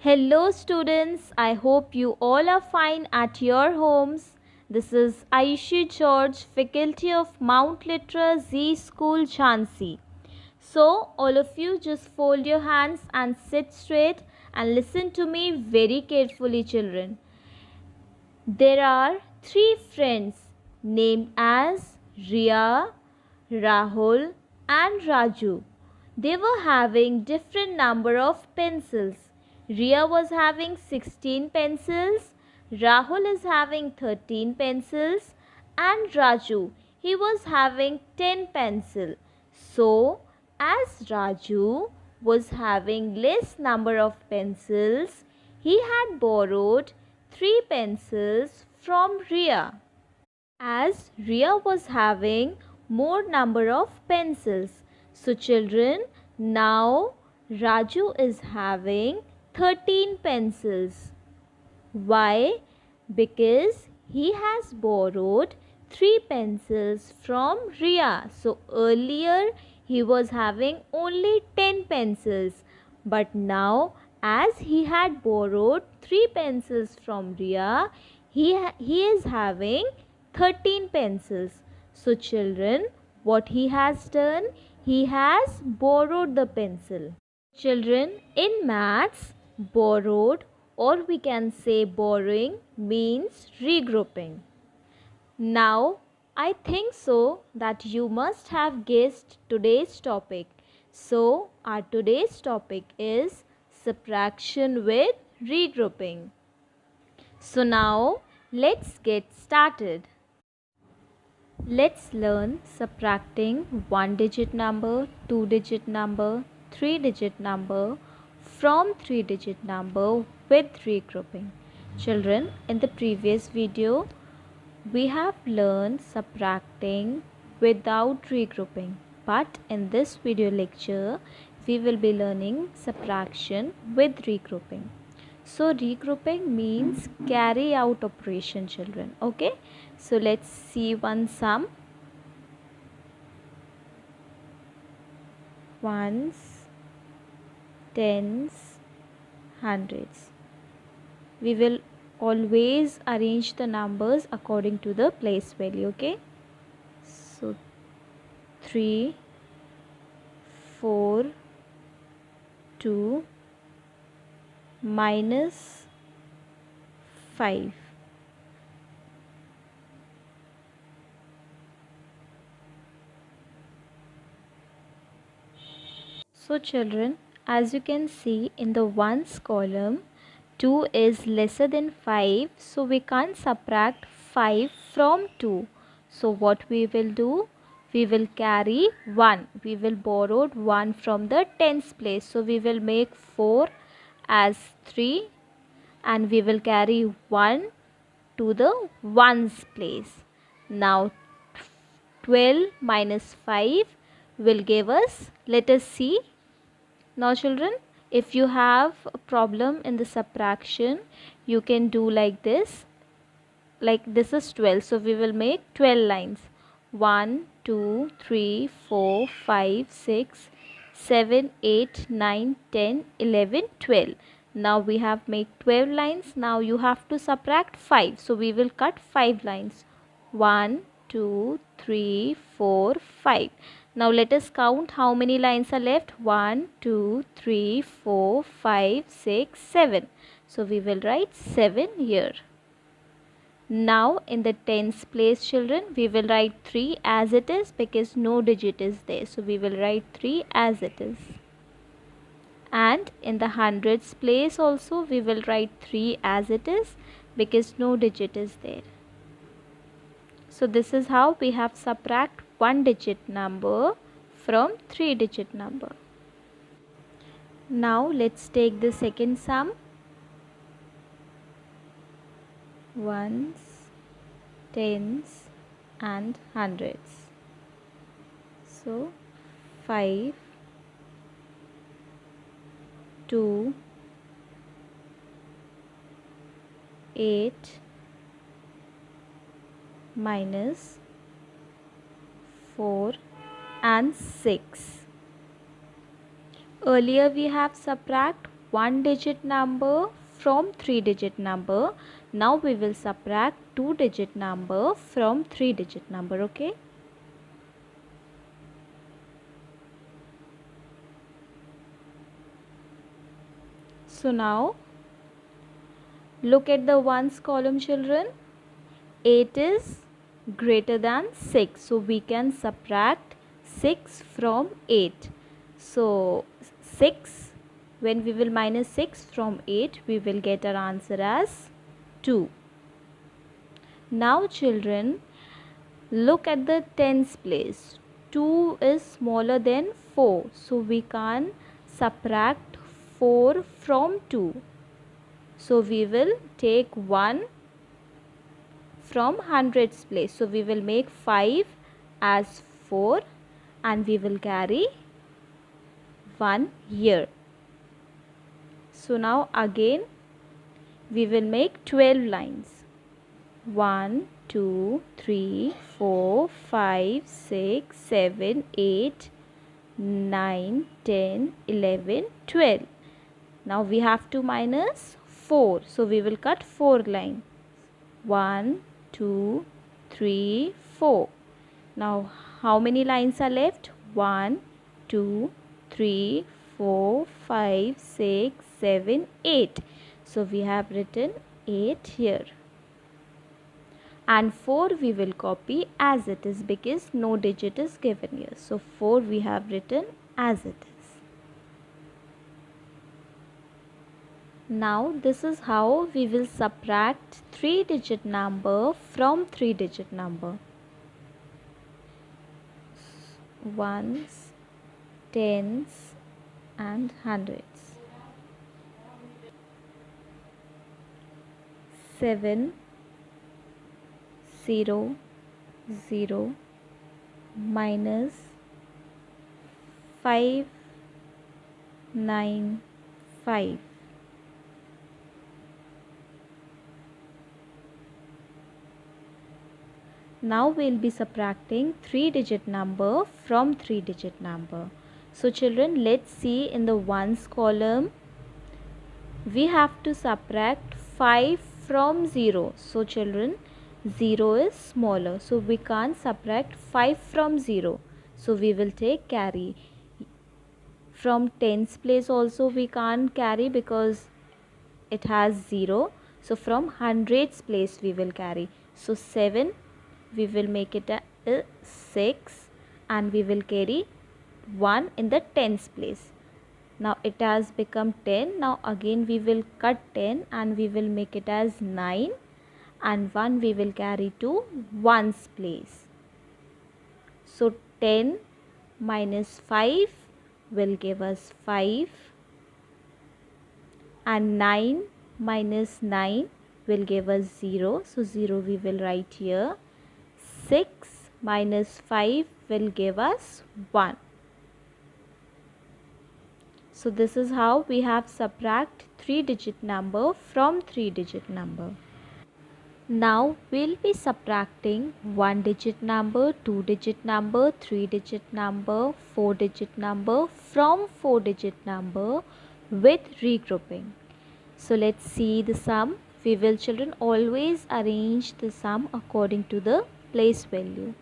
Hello students, I hope you all are fine at your homes. This is Aishi George, faculty of Mount Litra Z School, Jhansi. So all of you just fold your hands and sit straight and listen to me very carefully, children. There are three friends named as Riya, Rahul and Raju. They were having different number of pencils. Riya was having 16 pencils, Rahul is having 13 pencils and Raju, he was having 10 pencils. So, as Raju was having less number of pencils, he had borrowed 3 pencils from Riya. As Riya was having more number of pencils. So children, now Raju is having 13 pencils. Why? Because he has borrowed 3 pencils from Riya. So earlier he was having only 10 pencils. But now as he had borrowed 3 pencils from Riya, he is having 13 pencils. So children, what he has done? He has borrowed the pencil. Children, in maths, borrowed or we can say borrowing means regrouping. Now, I think so that you must have guessed today's topic. So, our today's topic is subtraction with regrouping. So now, let's get started. Let's learn subtracting 1-digit number, 2-digit number, 3-digit number from 3-digit number with regrouping. Children, in the previous video, we have learned subtracting without regrouping. But in this video lecture, we will be learning subtraction with regrouping. So regrouping means carry out operation, children. Okay. So let's see one sum. Ones, tens, hundreds. We will always arrange the numbers according to the place value. Okay. So 3, 4, 2, minus 5. So children, as you can see in the ones column, 2 is lesser than 5. So we can't subtract 5 from 2. So what we will do? We will carry 1. We will borrow 1 from the tens place. So we will make 4 as 3 and we will carry 1 to the ones place. Now 12 minus 5 will give us, let us see. Now children, if you have a problem in the subtraction, you can do like this. Like this is 12. So we will make 12 lines. 1, 2, 3, 4, 5, 6, 7, 8, 9, 10, 11, 12. Now we have made 12 lines. Now you have to subtract 5. So we will cut 5 lines. 1, 2, 3, 4, 5. Now let us count how many lines are left. 1, 2, 3, 4, 5, 6, 7. So we will write 7 here. Now in the tens place, children, we will write 3 as it is because no digit is there. So we will write 3 as it is. And in the hundreds place also we will write 3 as it is because no digit is there. So this is how we have subtract 1-digit number from 3-digit number. Now let's take the second sum. Ones, tens and hundreds. So 5, 2, 8, minus 4 and 6. Earlier we have subtract 1 digit number from 3 digit number. Now we will subtract 2 digit number from 3 digit number. Okay. So now look at the ones column, children. 8 is greater than 6, so we can subtract 6 from 8. So 6, when we will minus 6 from 8, we will get our answer as 2. Now children, look at the tens place. 2 is smaller than 4, so we can subtract 4 from 2. So we will take 1 from hundreds place. So we will make 5 as 4 and we will carry 1 here. So now again we will make 12 lines. 1, 2, 3, 4, 5, 6, 7, 8, 9, 10, 11, 12. Now we have to minus 4. So we will cut 4 lines. 1, 2, 3, 4. Now how many lines are left? 1, 2, 3, 4, 5, 6, 7, 8. So we have written 8 here. And 4 we will copy as it is because no digit is given here. So 4 we have written as it is. Now this is how we will subtract 3 digit number from 3 digit number. Ones, tens and hundreds. 7, 0, 0 minus 5, 9, 5. Now we will be subtracting 3 digit number from 3 digit number. So children, let's see in the ones column, we have to subtract 5 from 0. So children, 0 is smaller. So we can't subtract 5 from 0. So we will take carry. From tens place also we can't carry because it has 0. So from hundreds place we will carry. So 7 we will make it a 6 and we will carry 1 in the tens place. Now it has become 10. Now again we will cut 10 and we will make it as 9 and 1 we will carry to ones place. So 10 minus 5 will give us 5 and 9 minus 9 will give us 0. So 0 we will write here. 6 minus 5 will give us 1. So this is how we have subtract 3 digit number from 3 digit number. Now we'll be subtracting 1 digit number, 2 digit number, 3 digit number, 4 digit number from 4 digit number with regrouping. So let's see the sum. We will, children, always arrange the sum according to the place value.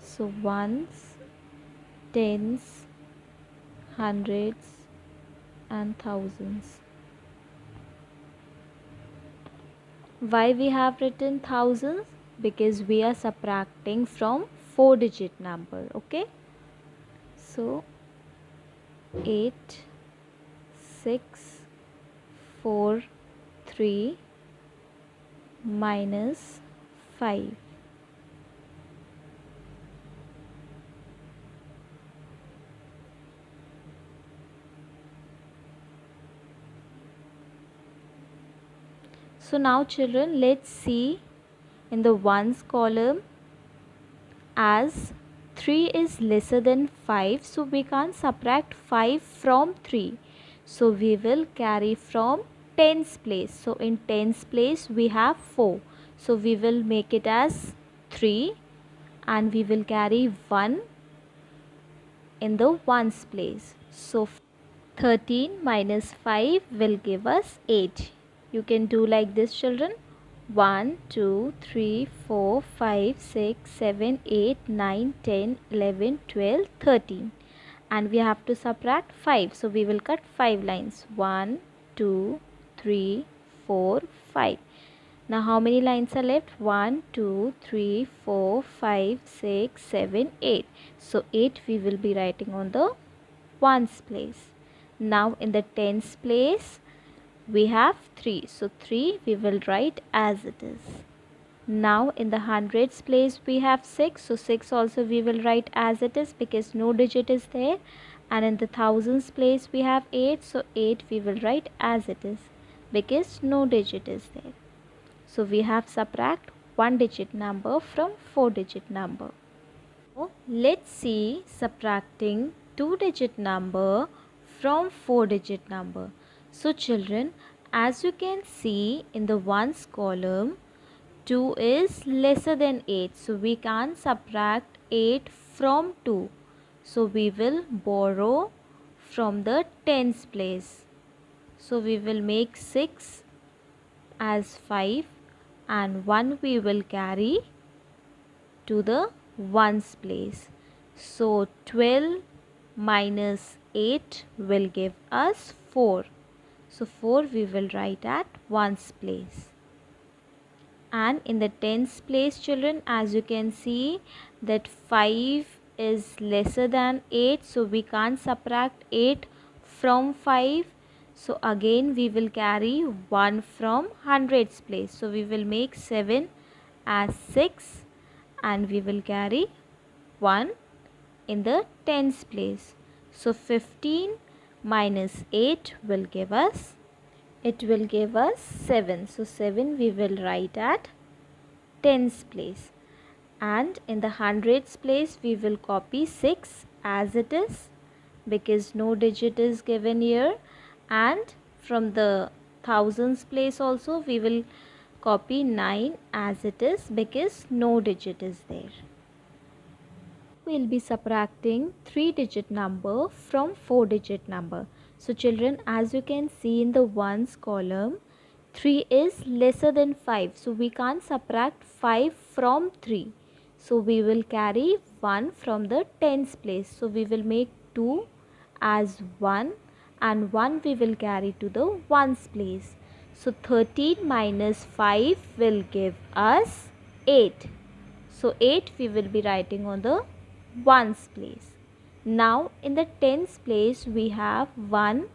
So ones, tens, hundreds and thousands. Why we have written thousands? Because we are subtracting from 4 digit number. Okay. So 8, 6, 4, 3 minus 5. So now children, let's see in the ones column, as 3 is lesser than 5, so we can't subtract 5 from 3. So we will carry from tens place. So in tens place we have 4. So we will make it as 3 and we will carry 1 in the ones place. So 13 minus 5 will give us 8. You can do like this, children. 1, 2, 3, 4, 5, 6, 7, 8, 9, 10, 11, 12, 13. And we have to subtract 5. So we will cut 5 lines. 1, 2, 3, 4, 5. Now how many lines are left? 1, 2, 3, 4, 5, 6, 7, 8. So 8 we will be writing on the ones place. Now in the tens place we have 3. So 3 we will write as it is. Now in the hundreds place we have 6. So 6 also we will write as it is because no digit is there. And in the thousands place we have 8. So 8 we will write as it is because no digit is there. So we have subtract 1 digit number from 4 digit number. So let's see subtracting 2 digit number from 4 digit number. So children, as you can see in the ones column, 2 is lesser than 8. So we can't subtract 8 from 2. So we will borrow from the tens place. So we will make 6 as 5 and 1 we will carry to the ones place. So 12 minus 8 will give us 4. So 4 we will write at ones place. And in the tens place, children, as you can see that 5 is lesser than 8. So we can't subtract 8 from 5. So again we will carry 1 from hundreds place. So we will make 7 as 6 and we will carry 1 in the tens place. So 15 minus 8 will give us, it will give us 7. So 7 we will write at tens place. And in the hundreds place we will copy 6 as it is because no digit is given here. And from the thousands place also we will copy 9 as it is because no digit is there. We will be subtracting 3 digit number from 4 digit number. So children, as you can see in the ones column, 3 is lesser than 5. So we can't subtract 5 from 3. So we will carry 1 from the tens place. So we will make 2 as 1 and 1 we will carry to the ones place. So 13 minus 5 will give us 8. So 8 we will be writing on the ones place. Now in the tens place we have 1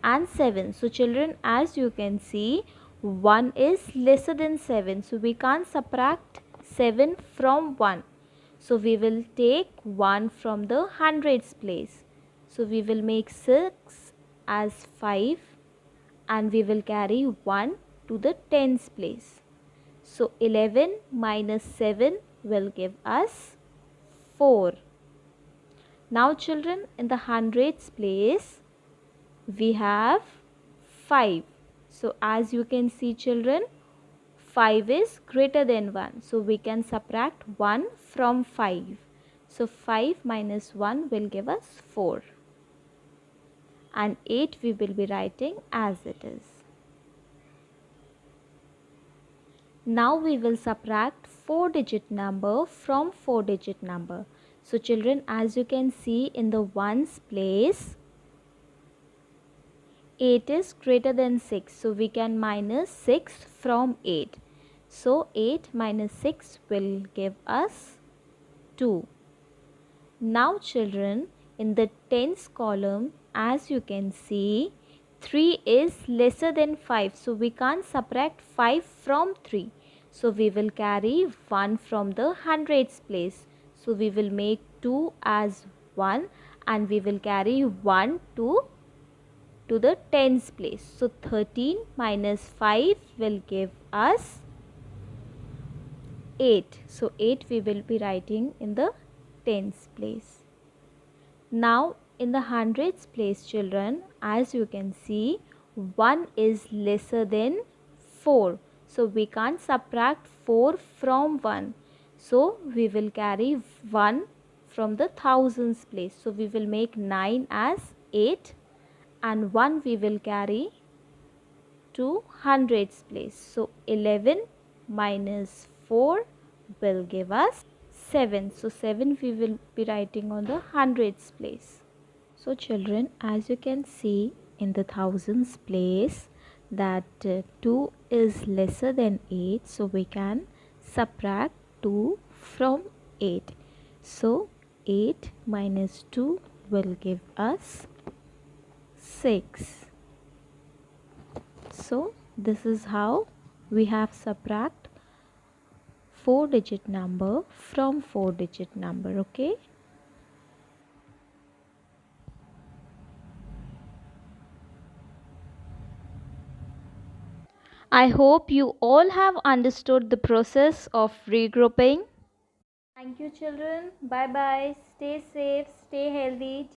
and 7. So children, as you can see, 1 is lesser than 7. So we can't subtract 7 from 1. So we will take 1 from the hundreds place. So we will make 6 as 5 and we will carry 1 to the tens place. So 11 minus 7 will give us 4. Now children, in the hundreds place we have 5. So as you can see children, 5 is greater than 1. So we can subtract 1 from 5. So 5 minus 1 will give us 4. And 8 we will be writing as it is. Now we will subtract 4 digit number from 4 digit number. So children, as you can see in the ones place, 8 is greater than 6. So we can minus 6 from 8. So 8 minus 6 will give us 2. Now children, in the tens column, as you can see, 3 is lesser than 5. So we can't subtract 5 from 3. So we will carry 1 from the hundreds place. So we will make 2 as 1 and we will carry 1 to the tens place. So 13 minus 5 will give us 8. So 8 we will be writing in the tens place. Now in the hundreds place children, as you can see, 1 is lesser than 4. So we can't subtract 4 from 1. So we will carry 1 from the thousands place. So we will make 9 as 8 and 1 we will carry to hundreds place. So 11 minus 4 will give us 7. So 7 we will be writing on the hundreds place. So children, as you can see in the thousands place that 2 is lesser than 8, so we can subtract 2 from 8. So 8 minus 2 will give us 6. So this is how we have subtract 4-digit number from 4-digit number. Okay. I hope you all have understood the process of regrouping. Thank you children. Bye bye. Stay safe. Stay healthy.